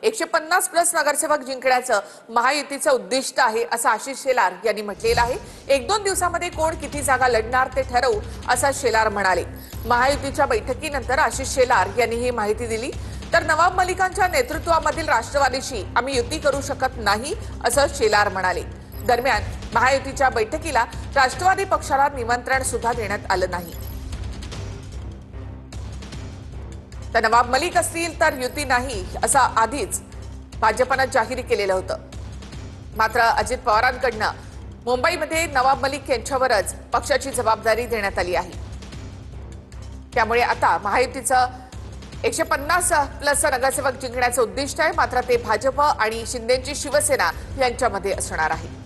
150+ नगरसेवक जिंकण्याचं महायुतीचं उद्दिष्ट आहे असं आशिष शेलार यांनी म्हटलेलं आहे। 1-2 दिवसांमध्ये कोण किती जागा लढणार ते ठरवू असं शेलार म्हणाले। महायुतीच्या बैठकीनंतर आशिष शेलार यांनी ही माहिती दिली। तर नवाब मलिकांच्या नेतृत्वामधील राष्ट्रवादीशी आम्ही युती करू शकत नाही असं शेलार म्हणाले। दरम्यान महायुतीच्या बैठकीला राष्ट्रवादी पक्षाला निमंत्रण सुद्धा देण्यात आलं नाही। तर नवाब मलिक असतील तर युती नाही असं आधीच भाजपनं जाहीर केलेलं होतं। मात्र अजित पवारांकडनं मुंबईमध्ये नवाब मलिक यांच्यावरच पक्षाची जबाबदारी देण्यात आली आहे। त्यामुळे आता महायुतीचं 150+ नगरसेवक जिंकण्याचं उद्दिष्ट आहे। मात्र ते भाजप आणि शिंदेची शिवसेना यांच्यामध्ये असणार आहे।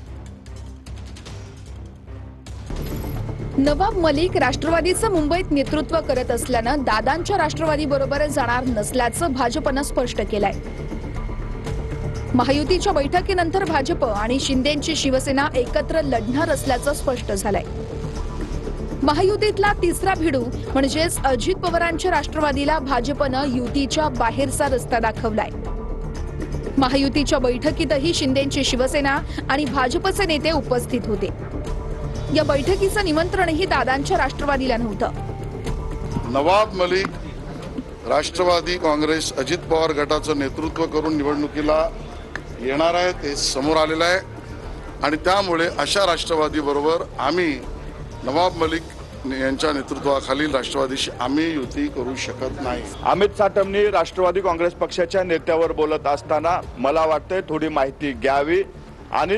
नवाब मलिक राष्ट्रवादीचं मुंबईत नेतृत्व करत असल्यानं दादांच्या राष्ट्रवादी बरोबर जाणार नसल्याचं भाजपनं स्पष्ट केलंय। महायुतीच्या बैठकीनंतर भाजप आणि शिंदेची शिवसेना एकत्र लढणार असल्याचं स्पष्ट झालंय। महायुतीतला तिसरा भिडू म्हणजेच अजित पवारांच्या राष्ट्रवादीला भाजपनं युतीच्या बाहेरचा रस्ता दाखवलाय। महायुतीच्या बैठकीतही शिंदेची शिवसेना आणि भाजपचे नेते उपस्थित होते। या बैठकीचं निमंत्रणही दादांच्या राष्ट्रवादीला नव्हतं। नवाब मलिक राष्ट्रवादी काँग्रेस अजित पवार गटाचं नेतृत्व करून निवडणुकीला येणार आहे ते समोर आलेलं आहे आणि त्यामुळे अशा राष्ट्रवादी बरोबर आम्ही नवाब मलिक यांच्या नेतृत्वाखालील राष्ट्रवादीशी आम्ही युती करू शकत नाही। अमित साटमनी राष्ट्रवादी काँग्रेस पक्षाच्या नेत्यावर बोलत असताना मला वाटतंय थोडी माहिती घ्यावी आणि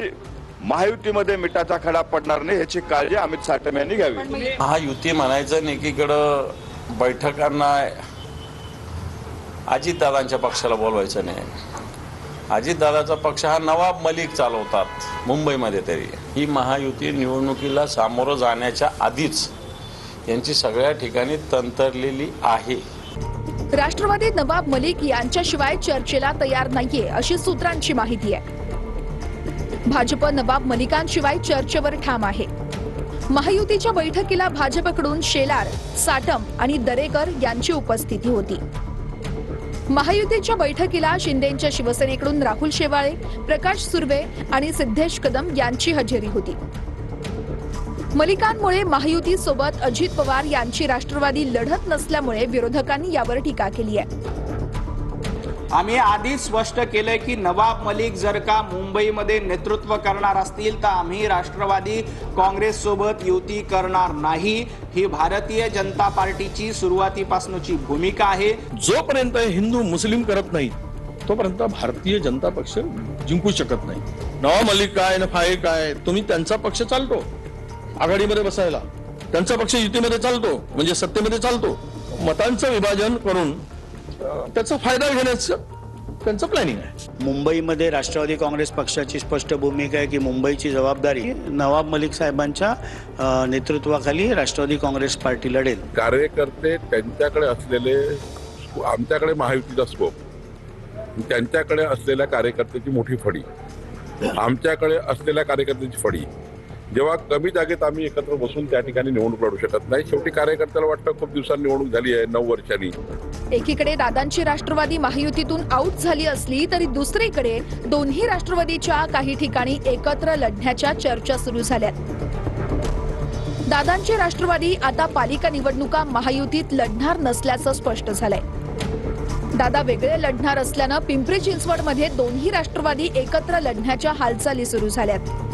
महायुतीमध्ये मिठाचा खडा पडणार नाही याची काळजी अमित साटम यांनी घ्यावी। महायुती म्हणायचं आणि एकीकडं बैठकांना अजितदादांच्या पक्षाला बोलवायचं नाही। अजितदादाचा पक्ष हा नवाब मलिक चालवतात मुंबईमध्ये। तरी ही महायुती निवडणुकीला सामोरं जाण्याच्या आधीच यांची सगळ्या ठिकाणी तंत्रलेली आहे। राष्ट्रवादी नवाब मलिक यांच्याशिवाय चर्चेला तयार नाहीये अशी सूत्रांची माहिती आहे। भाजप नवाब मलिकांशिवाय चर्चेवर ठाम आहे। महायुतीच्या बैठकीला भाजपकडून शेलार, साटम आणि दरेकर यांची उपस्थिती होती। महायुतीच्या बैठकीला शिंदेच्या शिवसेनेकडून राहुल शेवाळे, प्रकाश सुर्वे आणि सिद्धेश कदम यांची हजेरी होती। मलिकांमुळे महायुती सोबत अजित पवार यांची राष्ट्रवादी लढत नसल्यामुळे विरोधकांनी यावर टीका केली आहे। आम्ही आधीच स्पष्ट केलंय की नवाब मलिक जर का मुंबईमध्ये नेतृत्व करणार असतील तर आम्ही राष्ट्रवादी काँग्रेस सोबत युती करणार नाही। ही भारतीय जनता पार्टीची सुरुवातीपासूनची भूमिका आहे। जोपर्यंत हिंदू मुस्लिम करत नाही तोपर्यंत भारतीय जनता पक्ष जिंकू शकत नाही। नवाब मलिक काय ना फाय काय, तुम्ही त्यांचा पक्ष चालतो आघाडीमध्ये बसायला, त्यांचा पक्ष युतीमध्ये चालतो म्हणजे सत्तेमध्ये चालतो। मतांचं विभाजन करून त्याचा फायदा घेण्याचं त्यांचं प्लॅनिंग आहे। मुंबईमध्ये राष्ट्रवादी काँग्रेस पक्षाची स्पष्ट भूमिका आहे की मुंबईची जबाबदारी नवाब मलिक साहेबांच्या नेतृत्वाखाली राष्ट्रवादी काँग्रेस पार्टी लढेल। कार्यकर्ते त्यांच्याकडे असलेले आमच्याकडे महायुतीचा स्कोप, त्यांच्याकडे असलेल्या कार्यकर्त्याची मोठी फडी, आमच्याकडे असलेल्या कार्यकर्त्याची फडी, जेव्हा कमी जागेत आम्ही एकत्र बसून त्या ठिकाणी निवडणूक लढू शकत नाही। शेवटी कार्यकर्त्याला वाटतं खूप दिवसांनी निवडणूक झाली आहे, 9 वर्षांनी। एकीकडे दादांची राष्ट्रवादी महायुतीतून आऊट झाली असली तरी दुसरीकडे दोन्ही राष्ट्रवादीच्या काही ठिकाणी एकत्र लढण्याच्या चर्चा सुरू झाल्यात। दादांची राष्ट्रवादी आता पालिका निवडणुका महायुतीत लढणार नसल्याचं स्पष्ट झालंय। दादा वेगळे लढणार असल्यानं पिंपरी चिंचवडमध्ये दोन्ही राष्ट्रवादी एकत्र लढण्याच्या हालचाली सुरू झाल्यात।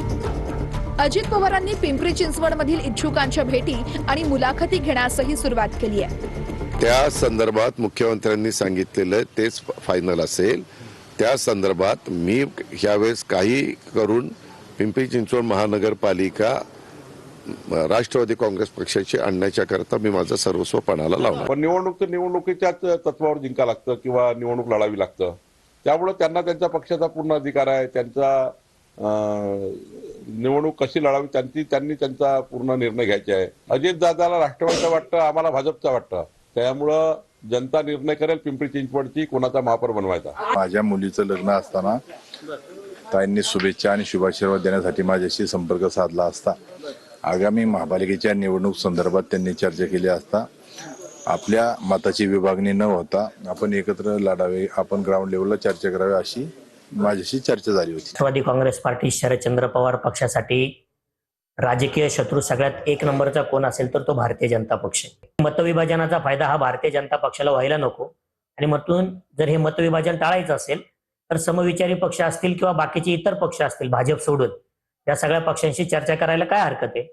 अजित पवारांनी पिंपरी चिंचवडमधील इच्छुकांच्या भेटी आणि मुलाखती घेण्यासही सुरुवात केली आहे। त्या संदर्भात मुख्यमंत्र्यांनी सांगितलेलं तेच फायनल असेल। त्या संदर्भात मी यावेळेस काही करून पिंपरी चिंचवड महानगरपालिका राष्ट्रवादी काँग्रेस पक्षाची आणण्याच्या करता मी माझं सर्वस्व पणाला लावणार। पण निवडणूक तर निवडणुकीच्याच तत्वावर जिंका लागतं किंवा निवडणूक लढावी लागतं। त्यामुळे त्यांना त्यांच्या पक्षाचा पूर्ण अधिकार आहे। त्यांचा निवडणूक कशी लढावी त्यांनी त्यांचा पूर्ण निर्णय घ्यायचा आहे। अजित दादाला राष्ट्रवादीचं वाटतं, आम्हाला भाजपचं वाटतं। त्यामुळं जनता निर्णय करेल पिंपरी चिंचवडची कोणाचा महापौर बनवायचा। माझ्या मुलीचं लग्न असताना ताईंनी शुभेच्छा आणि शुभाशीर्वाद देण्यासाठी माझ्याशी संपर्क साधला असता आगामी महापालिकेच्या निवडणूक संदर्भात त्यांनी चर्चा केली असता आपल्या मताची विभागणी न होता आपण एकत्र लढावे, आपण ग्राउंड लेवलला चर्चा करावी अशी माझ्याशी चर्चा झाली होती. राष्ट्रवादी काँग्रेस पार्टी शरदचंद्र पवार पक्षासाठी राजकीय शत्रू सगळ्यात एक नंबरचा कोण असेल तर तो भारतीय जनता पक्ष आहे. मतविभाजनाचा फायदा हा भारतीय जनता पक्षाला व्हायला नको आणि म्हणून जर हे मतविभाजन टाळायचं असेल तर समविचारी पक्ष असतील किंवा बाकीचे इतर पक्ष असतील भाजप सोडून या सगळ्या पक्षांशी चर्चा करायला काय हरकत आहे.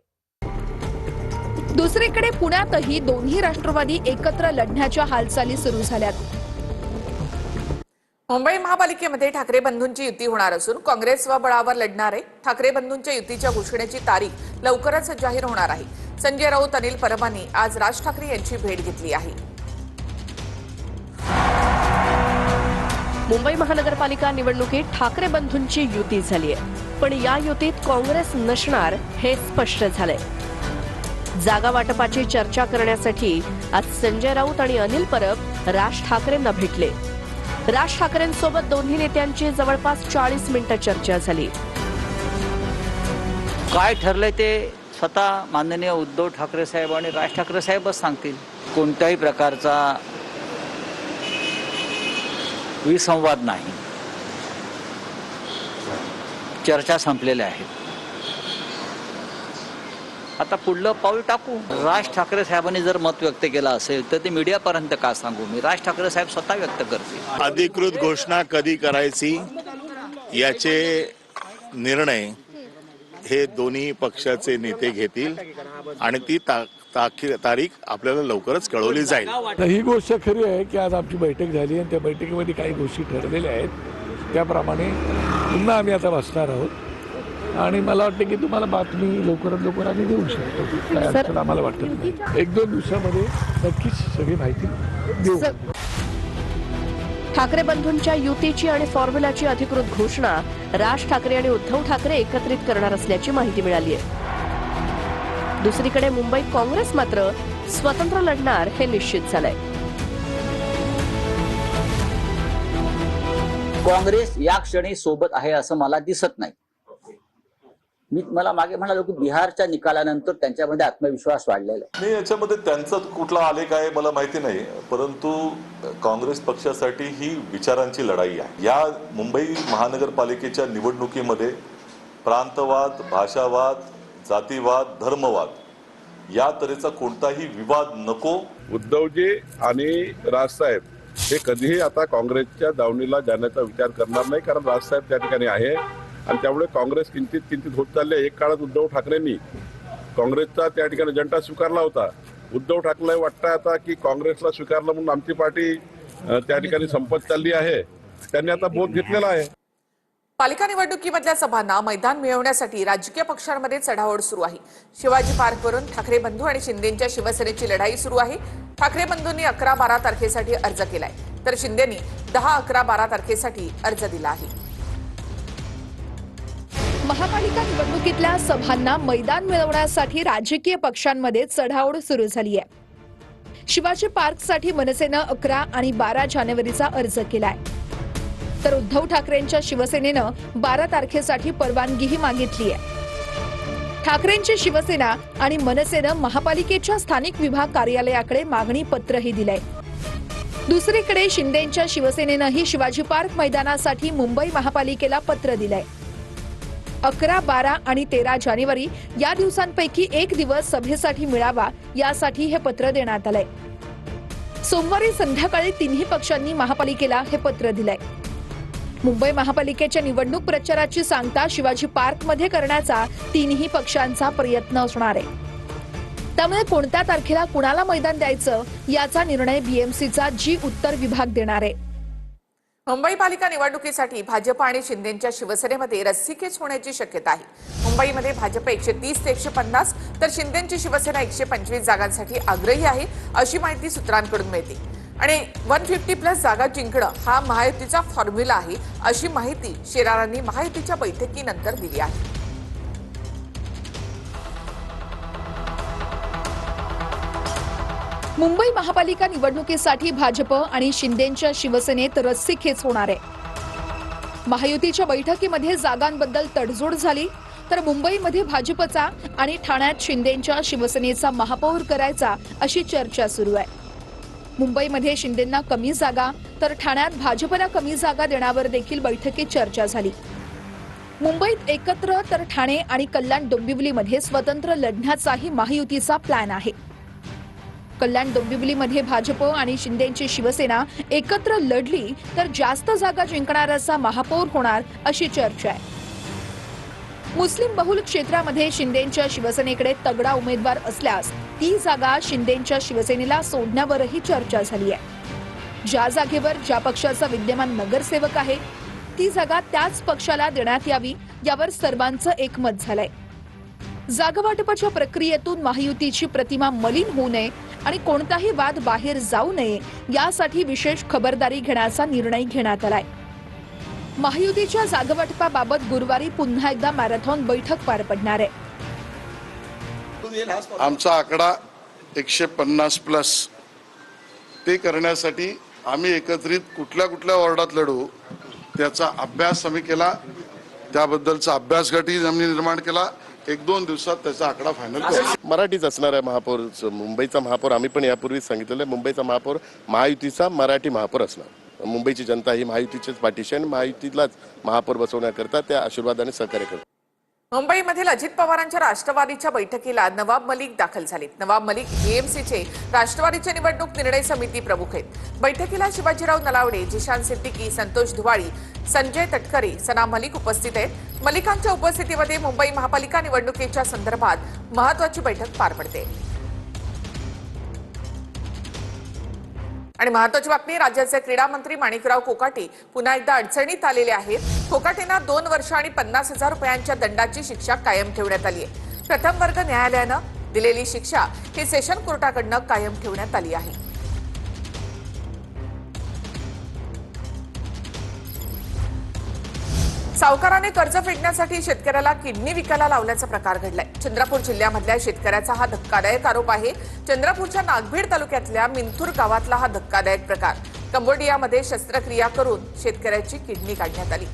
दुसरीकडे पुण्यातही दोन्ही राष्ट्रवादी एकत्र लढण्याच्या हालचाली सुरू झाल्यात. मुंबई महापालिकेमध्ये ठाकरे बंधूंची युती होणार असून काँग्रेस स्वबळावर लढणारे ठाकरे बंधूंच्या युतीच्या घोषणेची तारीख लवकरच जाहीर होणार आहे. संजय राऊत, अनिल परबांनी आज राज ठाकरे यांची भेट घेतली आहे. मुंबई महानगरपालिका निवडणुकीत ठाकरे बंधूंची युती झाली आहे, पण या युतीत काँग्रेस नसणार हे स्पष्ट झालंय. जागा वाटपाची चर्चा करण्यासाठी आज संजय राऊत आणि अनिल परब राज ठाकरेंना भेटले. राज ठाकरेंसोबत दोन्ही नेत्यांची जवळपास 40 मिनिटं चर्चा झाली. काय ठरलंय ते स्वतः माननीय उद्धव ठाकरे साहेब आणि राज ठाकरे साहेबच सांगतील. कोणत्याही प्रकारचा विसंवाद नाही, चर्चा संपलेल्या आहेत. आता पुढलं पाऊल टाकू. राज ठाकरे साहेबांनी जर मत व्यक्त केलं असेल तर ते मीडियापर्यंत का सांगू मी. राज ठाकरे साहेब स्वतः व्यक्त करतील. अधिकृत घोषणा कधी करायची याचे निर्णय हे दोन्ही पक्षाचे नेते घेतील आणि ती तारीख आपल्याला लवकरच कळवली जाईल. ही गोष्ट खरी आहे की आज आमची बैठक झाली आणि त्या बैठकीमध्ये काही गोष्टी ठरलेल्या आहेत. त्याप्रमाणे पुन्हा आम्ही आता बसणार आहोत आणि मला वाटतं की तुम्हाला बातमी लवकरात लवकर आम्ही देऊ शकतो. काय अडचण आम्हाला वाटत नाही. 1-2 दिवसामध्ये नक्कीच सगळी माहिती देऊ. ठाकरे बंधूंच्या युतीची आणि फॉर्म्युलाची अधिकृत घोषणा राज ठाकरे आणि उद्धव ठाकरे एकत्रित करणार असल्याची माहिती मिळाली आहे. दुसरीकडे मुंबईत काँग्रेस मात्र स्वतंत्र लढणार हे निश्चित झालंय. काँग्रेस या क्षणी सोबत आहे असं मला दिसत नाही. मला मागे म्हणालो की बिहारच्या निकालानंतर त्यांच्यामध्ये आत्मविश्वास वाढलेला आहे. नाही, याच्यामध्ये त्यांचा कुठला आलेख आहे मला माहिती नाही, परंतु काँग्रेस पक्षासाठी ही विचारांची लढाई आहे. या मुंबई महानगरपालिकेच्या निवडणुकीमध्ये प्रांतवाद, भाषावाद, जातीवाद, धर्मवाद या तऱ्हेचा कोणताही विवाद नको. उद्धवजी आणि राजसाहेब हे कधीही आता काँग्रेसच्या दावणीला जाण्याचा विचार करणार नाही, कारण राजसाहेब त्या ठिकाणी आहे आणि त्यामुळे काँग्रेस किंचित होत चालली आहे. एक काळात उद्धव ठाकरेंनी काँग्रेसचा त्या ठिकाणी अजेंडा स्वीकारला होता. उद्धव ठाकरेला वाटतं आता की काँग्रेसला स्वीकारलं म्हणून आमची पार्टी त्या ठिकाणी संपत चालली आहे. त्यांनी आता बोध घेतलेला आहे. पालिका निवडणुकीमधल्या सभांना मैदान मिळवण्यासाठी राजकीय पक्षांमध्ये चढाओढ सुरू आहे. शिवाजी पार्कवरून ठाकरे बंधू आणि शिंदेंच्या शिवसेनेची लढाई सुरू आहे. ठाकरे बंधूंनी 11-12 तारखेसाठी अर्ज केलाय तर शिंदेनी 10-11-12 तारखेसाठी अर्ज दिला आहे. महापालिका निवडणुकीतल्या सभांना मैदान मिळवण्यासाठी राजकीय पक्षांमध्ये चढाओढ सुरू झाली आहे. शिवाजी पार्कसाठी मनसेनं 11 आणि 12 जानेवारीचा अर्ज केलाय तर उद्धव ठाकरेंच्या शिवसेनेनं 12 तारखेसाठी परवानगीही मागितली आहे. ठाकरेंची शिवसेना आणि मनसेनं महापालिकेच्या स्थानिक विभाग कार्यालयाकडे मागणी पत्रही दिलंय. दुसरीकडे शिंदेंच्या शिवसेनेनंही शिवाजी पार्क मैदानासाठी मुंबई महापालिकेला पत्र दिलंय. 11, 12 आणि 13 जानेवारी या दिवसांपैकी एक दिवस सभेसाठी मिळावा यासाठी हे पत्र देण्यात आलंय. सोमवारी संध्याकाळी तिन्ही पक्षांनी महापालिकेला हे पत्र दिलंय. मुंबई महापालिकेच्या निवडणूक प्रचाराची सांगता शिवाजी पार्कमध्ये करण्याचा तिन्ही पक्षांचा प्रयत्न असणार आहे. त्यामुळे कोणत्या तारखेला कुणाला मैदान द्यायचं याचा निर्णय बीएमसीचा जी उत्तर विभाग देणार आहे. मुंबई पालिका निवडणुकीसाठी भाजप आणि शिंदेंच्या शिवसेनेमध्ये रस्सीखेच होण्याची शक्यता आहे. मुंबईमध्ये भाजप 130 ते 150 तर शिंदेंची शिवसेना 125 जागांसाठी आग्रही आहे अशी माहिती सूत्रांकडून मिळते. आणि 150+ जागा जिंकणं हा महायुतीचा फॉर्म्युला आहे अशी माहिती शेलारांनी महायुतीच्या बैठकीनंतर दिली आहे. मुंबई महापालिका निवडणुकीसाठी भाजप आणि शिंदेंच्या शिवसेनेत रस्सीखेच होणार आहे. महायुतीच्या बैठकीमध्ये जागांबद्दल तडजोड झाली तर मुंबईमध्ये भाजपचा आणि ठाण्यात शिंदेंच्या शिवसेनेचा महापौर करायचा अशी चर्चा सुरू आहे. मुंबईमध्ये शिंदेंना कमी जागा तर ठाण्यात भाजपला कमी जागा देण्यावर देखील बैठकीत चर्चा झाली. मुंबईत एकत्र तर ठाणे आणि कल्याण डोंबिवलीमध्ये स्वतंत्र लढण्याचाही महायुतीचा प्लॅन आहे. कल्याण डोंबिवलीमध्ये भाजप आणि शिंदेची शिवसेना एकत्र लढली तर जास्त जागा जिंकणाऱ्याचा महापौर होणार अशी चर्चा आहे. मुस्लिम बहुल क्षेत्रामध्ये शिंदेच्या शिवसेनेकडे तगडा उमेदवार असल्यास ती जागा शिंदेच्या शिवसेनेला सोडण्यावरही चर्चा झाली आहे. ज्या जागेवर ज्या पक्षाचा विद्यमान नगरसेवक आहे ती जागा त्याच पक्षाला देण्यात यावी यावर सर्वांचं एकमत झालंय. जागा वाटपाच्या प्रक्रियेतून महायुतीची प्रतिमा मलिन होऊ नये आणि कोणताही वाद बाहेर जाऊ नये यासाठी विशेष खबरदारी घेण्याचा निर्णय घेण्यात आलाय. महायुतीच्या जागावाटपाबाबत गुरुवारी पुन्हा एकदा मॅरेथॉन बैठक पार पडणार आहे. आमचा आकडा 150+ ते करण्यासाठी आम्ही एकत्रित कुठल्या कुठल्या वॉर्डात लढू त्याचा अभ्यास आम्ही केला. त्याबद्दलचा अभ्यास गटही आम्ही निर्माण केला. 1-2 दिवसात त्याचा आकडा फायनल करू. मराठीच असणारा महापौर, मुंबईचा महापौर आम्ही पण यापूर्वीच सांगितलेलं आहे, मुंबईचा महापौर महायुतीचा मराठी महापौर असणार. मुंबईची जनता ही महायुतीचीच पाठीशी आणि महायुतीलाच महापौर बसवण्याकरता त्या आशीर्वादाने सहकार्य करतात. मुंबईमधील अजित पवारांच्या राष्ट्रवादीच्या बैठकीला नवाब मलिक दाखल झालेत. नवाब मलिक एएमसीचे राष्ट्रवादीचे निवडणूक निर्णय समिती प्रमुख आहेत. बैठकीला शिवाजीराव नलावडे, जिशान सिद्दीकी, संतोष धुवाळी, संजय तटकरे, सना मलिक उपस्थित आहेत. मलिकांच्या उपस्थितीमध्ये मुंबई महापालिका निवडणुकीच्या संदर्भात महत्वाची बैठक पार पडते. आणि महत्वाची बातमी, राज्याचे क्रीडा मंत्री माणिकराव कोकाटे पुन्हा एकदा अडचणीत आलेले आहेत. कोकाटेंना 2 वर्ष आणि 50,000 रुपयांच्या दंडाची शिक्षा कायम ठेवण्यात आली आहे. प्रथम वर्ग न्यायालयानं दिलेली शिक्षा ही सेशन कोर्टाकडनं कायम ठेवण्यात आली आहे. सावकाराने कर्ज फेडण्यासाठी शेतकऱ्याला किडनी विकायला लावल्याचा प्रकार घडलाय. चंद्रपूर जिल्ह्यामधल्या शेतकऱ्याचा हा धक्कादायक आरोप आहे. चंद्रपूरच्या नागभीड तालुक्यातल्या मिंथूर गावातला हा धक्कादायक प्रकार. कंबोडियामध्ये शस्त्रक्रिया करून शेतकऱ्याची किडनी काढण्यात आली.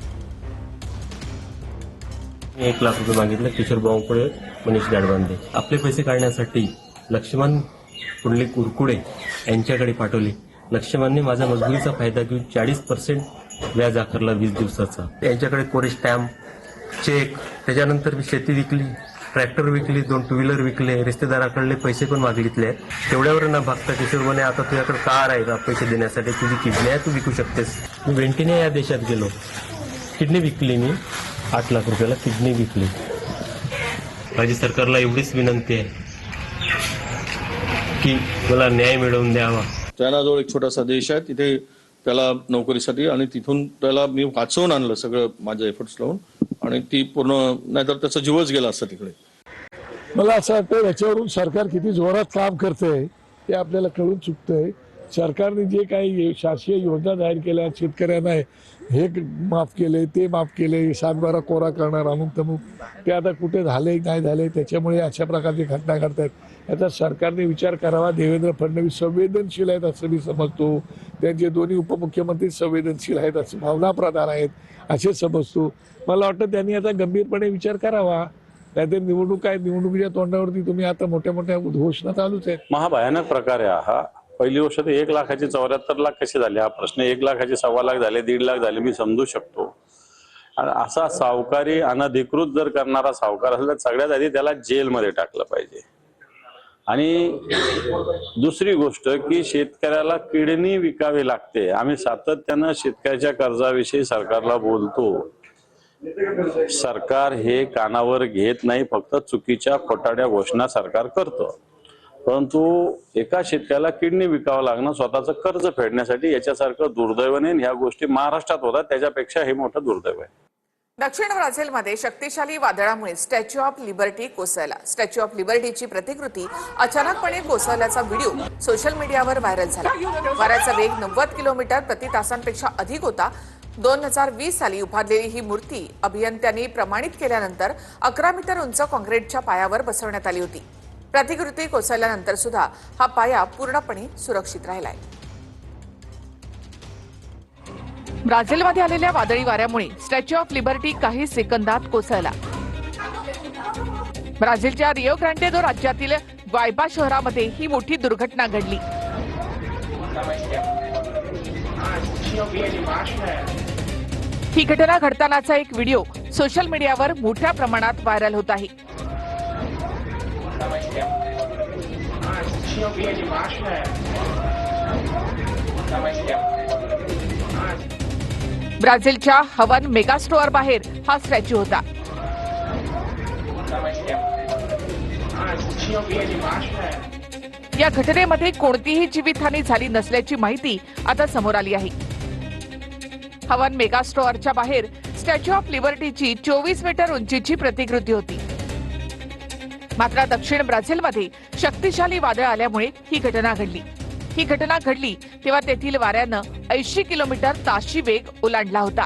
1 लाख रुपये मागितले किशोर बावकुळे, मनीष गाडबांदे. आपले पैसे काढण्यासाठी लक्ष्मण पुंडलिक कुरकुडे यांच्याकडे पाठवले. लक्ष्मणने माझा मजबुरीचा फायदा घेऊन 40% व्याज आकारला 20 दिवसाचा. यांच्याकडे कोरे स्टॅम्प, चेक, त्याच्यानंतर मी शेती विकली, ट्रॅक्टर विकली, 2 टू व्हीलर विकले, रिश्तेदाराकडले पैसे पण मागितले. तेवढ्यावर न भागता किशोर म्हणे आता तुझ्याकडे कार आहे पैसे देण्यासाठी, तुझी किडनी आहे, तू विकू शकतेस. मी वेंटिने या देशात गेलो, किडनी विकली. मी 8 लाख रुपयाला किडनी विकली. माझी सरकारला एवढीच विनंती आहे की मला न्याय मिळवून द्यावा. चायनाजवळ एक छोटासा देश आहे, तिथे त्याला नोकरीसाठी आणि तिथून त्याला मी वाचवून आणलं सगळं माझ्या एफर्ट्स लावून, आणि ती पूर्ण, नाहीतर त्याचा जीवच गेला असता तिकडे. मला असं वाटतं याच्यावरून सरकार किती जोरात काम करतंय हे आपल्याला कळून चुकतंय. सरकारने जे काही शासकीय योजना जाहीर केल्या, शेतकऱ्यांना हे माफ केले, ते माफ केले, 7-12 कोरा करणार, अमुक तमुक, ते आता कुठे झाले नाही झाले, त्याच्यामुळे अशा प्रकारची घटना घडतात. याचा सरकारने विचार करावा. देवेंद्र फडणवीस संवेदनशील आहेत असं मी समजतो. त्यांचे दोन्ही उपमुख्यमंत्री संवेदनशील आहेत असं, भावनाप्रधान आहेत असे समजतो. मला वाटतं त्यांनी आता गंभीरपणे विचार करावा. नाहीतर निवडणूक आहे, निवडणुकीच्या तोंडावरती तुम्ही आता मोठ्या मोठ्या घोषणा चालूच आहेत. महाभयानक प्रकार आहे हा. पहिली गोष्ट तर 1 लाखाची 74 लाख कसे झाले हा प्रश्न. 1 लाखाचे 1.25 लाख झाले, 1.5 लाख झाले, मी समजू शकतो. आणि असा सावकारी अनधिकृत जर करणारा सावकार असेल तर सगळ्यात आधी त्याला जेलमध्ये टाकलं पाहिजे. आणि दुसरी गोष्ट की शेतकऱ्याला किडनी विकावी लागते. आम्ही सातत्यानं शेतकऱ्याच्या कर्जाविषयी सरकारला बोलतो. सरकार हे कानावर घेत नाही, फक्त चुकीच्या खोटाड्या घोषणा सरकार करतं. परंतु एका शेतकऱ्याला किडनी विकावं लागणं स्वतःचं कर्ज फेडण्यासाठी, याच्यासारखं दुर्दैवाने ह्या गोष्टी महाराष्ट्रात होतात, त्याच्यापेक्षा हे मोठं दुर्दैव आहे. दक्षिण ब्राझीलमध्ये शक्तिशाली वादळामुळे स्टॅच्यू ऑफ लिबर्टी कोसळला. स्टॅच्यू ऑफ लिबर्टीची प्रतिकृती अचानकपणे कोसळल्याचा व्हिडिओ सोशल मीडियावर व्हायरल झाला. वाऱ्याचा वेग 90 किलोमीटर प्रति तासांपेक्षा अधिक होता. 2020 साली उभारलेली ही मूर्ती अभियंत्यांनी प्रमाणित केल्यानंतर 11 मीटर उंच काँक्रीटच्या पायावर बसवण्यात आली होती. प्रतिकृती कोसळल्यानंतर सुद्धा हा पाया पूर्णपणे सुरक्षित राहिलाय. ब्राझीलमध्ये आलेल्या वादळी वाऱ्यामुळे स्टॅच्यू ऑफ लिबर्टी काही सेकंदात कोसळला. ब्राझीलच्या रिओ ग्रांडे दो राज्यातील वायबा शहरामध्ये ही मोठी दुर्घटना घडली. ही घटना घडतानाचा एक व्हिडिओ सोशल मीडियावर मोठ्या प्रमाणात व्हायरल होत आहे. ब्राझीलच्या हवन मेगा स्टोअर बाहेर हा स्टॅच्यू होता. या घटनेमध्ये कोणतीही जीवितहानी झाली नसल्याची माहिती आता समोर आली आहे. हवन मेगा स्टोअरच्या बाहेर स्टॅच्यू ऑफ लिबर्टीची 24 मीटर उंचीची प्रतिकृती होती. मात्र दक्षिण ब्राझीलमध्ये शक्तिशाली वादळ आल्यामुळे ही घटना घडली तेव्हा तेथील वाऱ्यानं 80 किलोमीटर ताशी वेग ओलांडला होता.